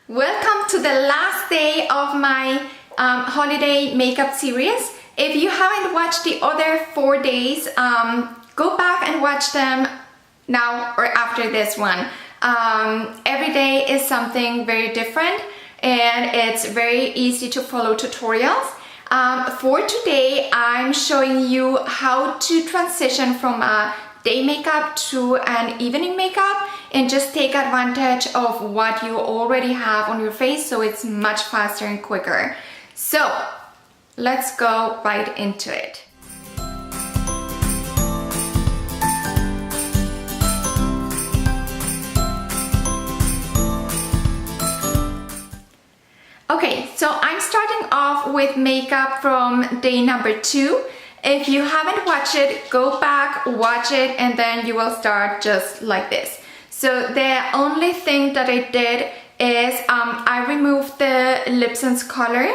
Welcome to the last day of my holiday makeup series. If you haven't watched the other 4 days, go back and watch them now or after this one. Every day is something very different and it's very easy to follow tutorials. For today, I'm showing you how to transition from a day makeup to an evening makeup and just take advantage of what you already have on your face so it's much faster and quicker. So let's go right into it. Okay, so I'm starting off with makeup from day number 2. If you haven't watched it, go back, watch it, and then you will start just like this. So the only thing that I did is I removed the lip sense color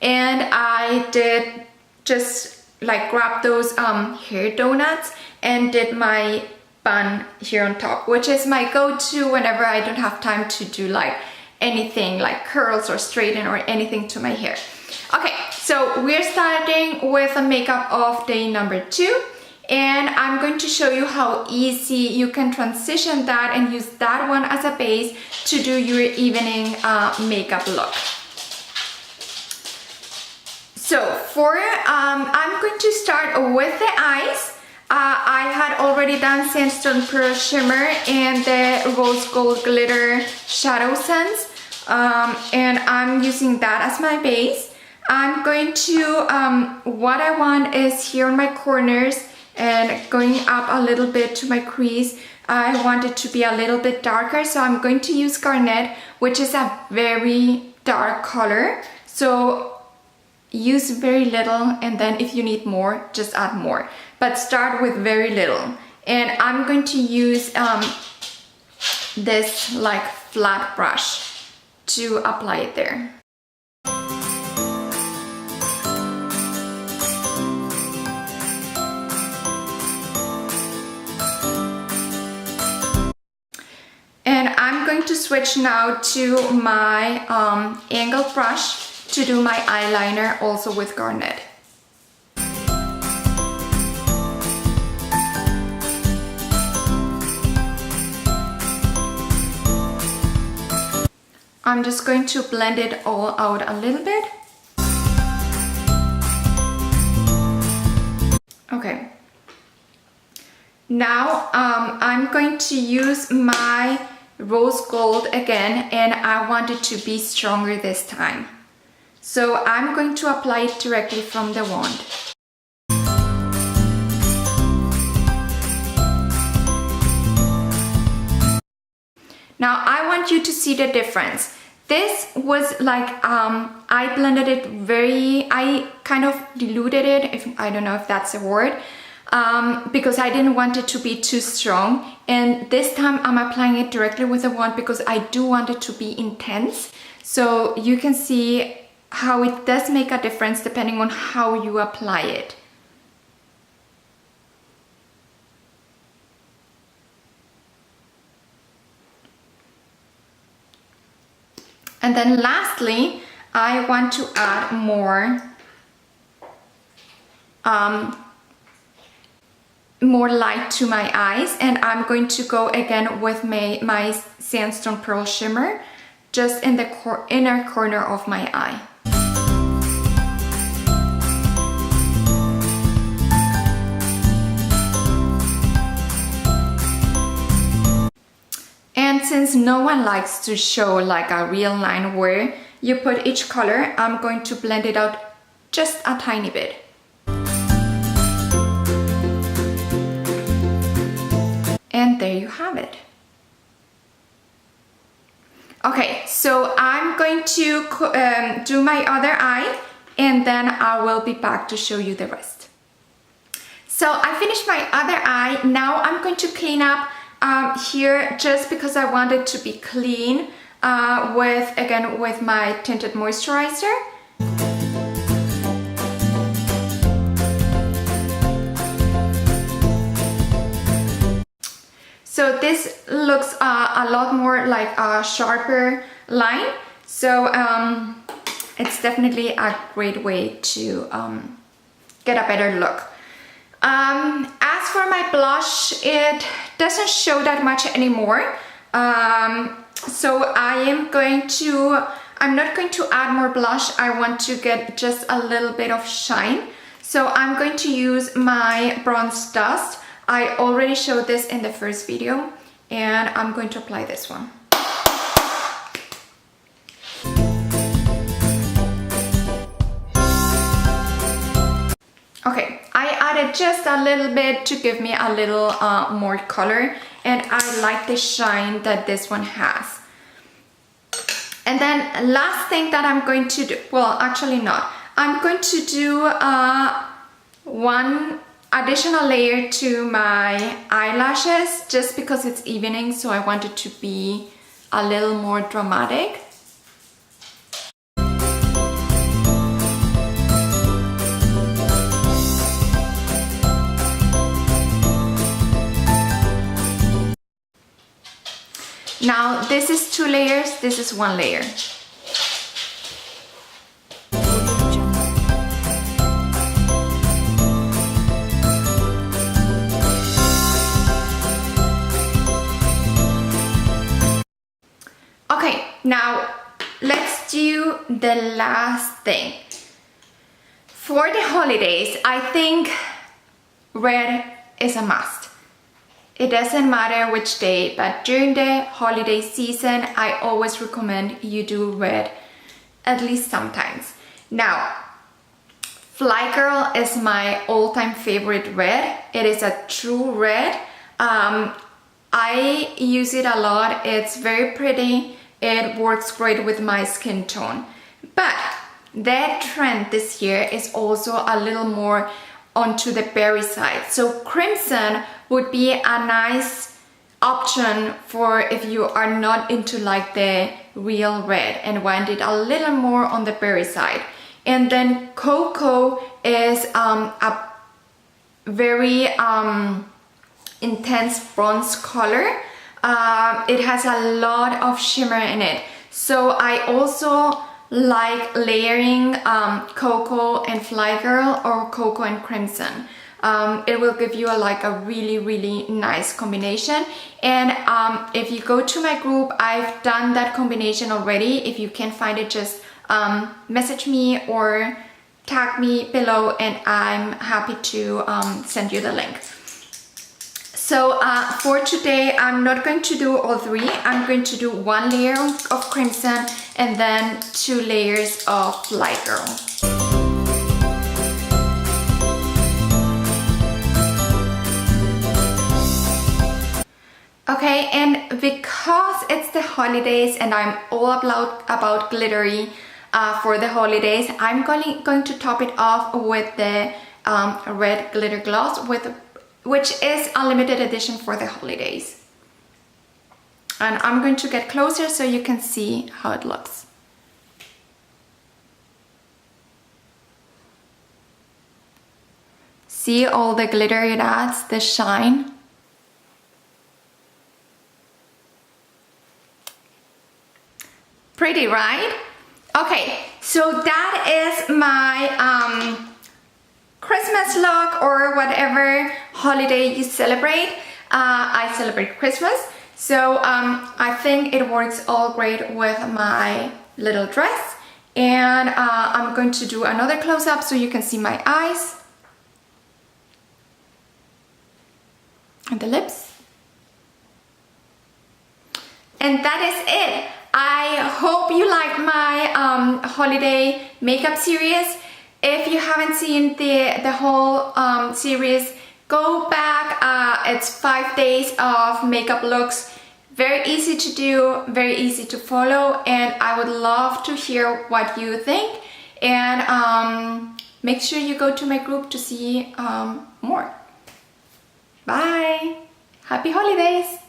and I did just like grab those hair donuts and did my bun here on top, which is my go-to whenever I don't have time to do like anything like curls or straighten or anything to my hair. Okay, so we're starting with a makeup of day number 2 and I'm going to show you how easy you can transition that and use that one as a base to do your evening makeup look. So for I'm going to start with the eyes. I had already done Sandstone Pearl Shimmer and the Rose Gold Glitter Shadow Sense, and I'm using that as my base. I'm going to, what I want is here on my corners and going up a little bit to my crease. I want it to be a little bit darker, so I'm going to use Garnet, which is a very dark color. So use very little, and then if you need more, just add more. But start with very little. And I'm going to use this like flat brush to apply it there. And I'm going to switch now to my angled brush to do my eyeliner also with Garnet. I'm just going to blend it all out a little bit. Okay. Now I'm going to use my rose gold again, and I want it to be stronger this time. So I'm going to apply it directly from the wand. Now I want you to see the difference. This was like, I blended it I kind of diluted it, I don't know if that's a word, because I didn't want it to be too strong. And this time I'm applying it directly with the wand because I do want it to be intense. So you can see how it does make a difference depending on how you apply it. And then lastly, I want to add more light to my eyes, and I'm going to go again with my Sandstone Pearl Shimmer just in the inner corner of my eye. And since no one likes to show like a real line where you put each color, I'm going to blend it out just a tiny bit. And there you have it. Okay, so I'm going to do my other eye and then I will be back to show you the rest. So I finished my other eye. Now I'm going to clean up here just because I want it to be clean with my tinted moisturizer. So this looks a lot more like a sharper line. So it's definitely a great way to get a better look. As for my blush, it doesn't show that much anymore. So I'm not going to add more blush. I want to get just a little bit of shine. So I'm going to use my Bronze Dust. I already showed this in the first video, and I'm going to apply this one. Okay, I added just a little bit to give me a little more color, and I like the shine that this one has. And then last thing that I'm going to do, well, actually not. I'm going to do one additional layer to my eyelashes just because it's evening, so I want it to be a little more dramatic. Now this is 2 layers, this is 1 layer. Okay, now let's do the last thing. For the holidays, I think red is a must. It doesn't matter which day, but during the holiday season, I always recommend you do red, at least sometimes. Now, Fly Girl is my all-time favorite red. It is a true red. I use it a lot. It's very pretty. It works great with my skin tone. But the trend this year is also a little more onto the berry side. So crimson would be a nice option for if you are not into like the real red and want it a little more on the berry side. And then cocoa is a very intense bronze color. It has a lot of shimmer in it. So I also like layering cocoa and Fly Girl or cocoa and crimson. It will give you a really nice combination. And if you go to my group, I've done that combination already. If you can find it, just message me or tag me below, and I'm happy to send you the link. So for today, I'm not going to do all 3. I'm going to do 1 layer of crimson and then 2 layers of Fly Girl. Okay, and because it's the holidays and I'm all about glittery for the holidays, I'm going to top it off with the red glitter gloss, which is a limited edition for the holidays. And I'm going to get closer so you can see how it looks. See all the glitter it adds, the shine. Pretty, right? Okay, so that is my Christmas look, or whatever holiday you celebrate. I celebrate Christmas, so I think it works all great with my little dress. And I'm going to do another close-up so you can see my eyes and the lips. And that is it. I hope you like my holiday makeup series. If you haven't seen the whole series, go back. It's 5 days of makeup looks. Very easy to do, very easy to follow, and I would love to hear what you think. And make sure you go to my group to see more. Bye! Happy holidays!